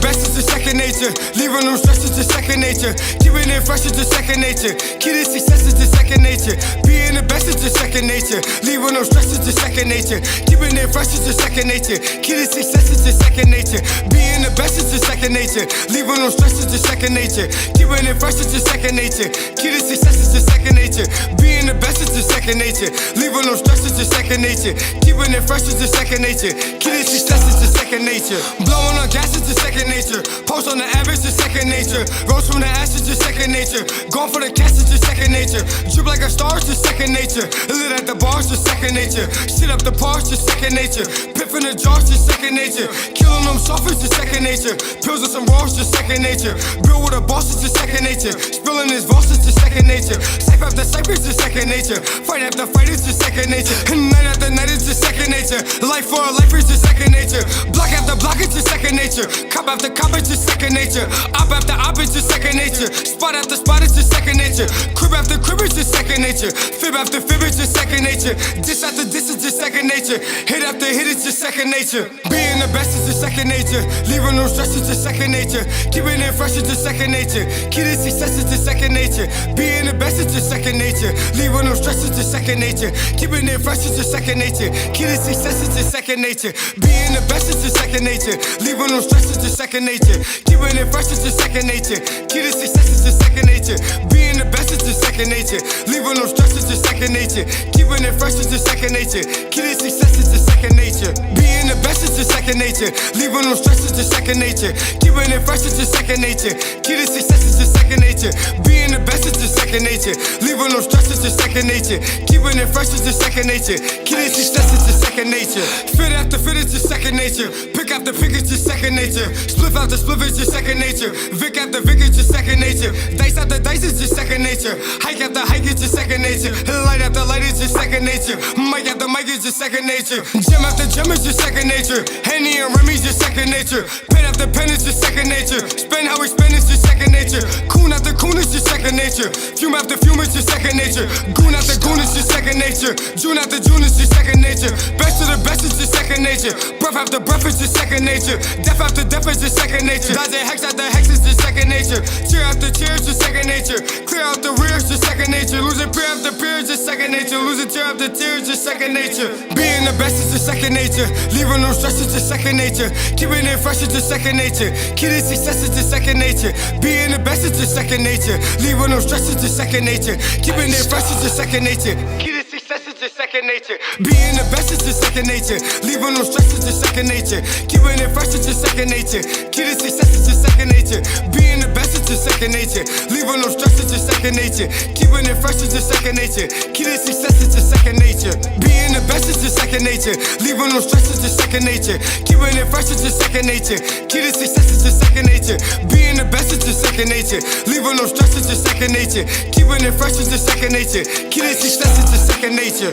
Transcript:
best is just second nature. Leaving no stress is just second nature. Keeping it fresh is just second nature. Getting success is just second nature. Being the best is just second nature. Leaving no stress is just second nature. Keeping it fresh is just second nature. Getting success is just second nature. Being the best is just second nature. Leaving no stress is just second nature. Keeping it fresh is just second nature. Getting success is just second nature. Being the best is just second nature. Leaving no stress is just second nature. Keeping it fresh is just second nature. Getting success is just second nature. Blowing on gas is just second nature. Post on the average is second nature. Rose from the ashes is just second nature. Going for the cash is just second nature. Drip like a star is just second nature. Lit at the bars just second nature. Shit up the parts just second nature. Piff in the jars just second nature. Killing them softers just second nature. Pills and some raws just second nature. Bill with a boss is just second nature. Spilling his boss is just second nature. Safe after safe is just second nature. Fight after fight is just second nature. Night after night is just second nature. Life for a life is just second nature. Block after block is just second nature. Cop after cop is just second nature. Op after op is just second nature. Spot after spot is just second nature. Crib after crib is just second nature. Fib after fib is just second nature. Diss after diss is just second nature. Hit after hit is just second nature. Being the best is just second nature. Leaving no stress is just second nature. Keeping it fresh is just second nature. Getting success is just second nature. Being the best is just second nature. Leaving no stress is just second nature. Keeping it fresh is just second nature. Getting success is just second nature. Being the best is just second nature. Leaving no stress is just second nature. Keeping it fresh is just second nature. Getting success is just second nature. Being the best is just second nature. Leaving no stress is just second nature. Keeping it fresh is just second nature. Getting success is just second nature. Being the best is just second nature. Leaving no stress is just second nature. Keeping it fresh is just second nature. Getting success is just second nature. Being the best is just second nature. Leaving no stress is just second nature. Keeping it fresh is just second nature. Getting success is just second nature. Fit after fit is just second nature. Pick after pick is just second nature. Spliff after spliff is just second nature. Vic after Vic is just second nature. Dice after dice is just second nature. Hike after hike is just second nature. Light after light is just second nature. Mic after mic is just second nature. Gym after gym is just second nature. Henny and Remy is just second nature. Pen after pen is just second nature. Spend how we spend is just second nature. Coon after coon is just second nature. Fume after fume is just second nature. Goon after goon is just second nature. June after June is just second nature. Best of the best is just second nature. Breath after breath is just second nature. Death after death is just second nature. Dodging hex after hex is just second nature. Cheer after cheer is just second nature. Clear out the rear is just second nature. Losing peer after peer is just second nature. Losing tear after tear is just second nature. Being the best is just second nature. Leaving no stress is just second nature. Keeping it fresh is just second nature. Getting success is just second nature. Being the best is just second nature. Leaving no stress is just second nature. Keeping it fresh is just second nature. Getting success is just second nature. Being the best is just second nature. Leaving no stress is just second nature. Keeping it fresh is just second nature. Getting success is just second nature. Being the best is just second nature. Leaving no stress is just second nature. Keeping it fresh is just second nature. Getting success is just second nature. Being the best is just second nature. Leaving no stress is just second nature. Keeping it fresh is just second nature. Getting success is just second nature. Being the best is just second nature. Leaving no stress is just second nature. Keeping it fresh is just second nature. Getting success is just second nature.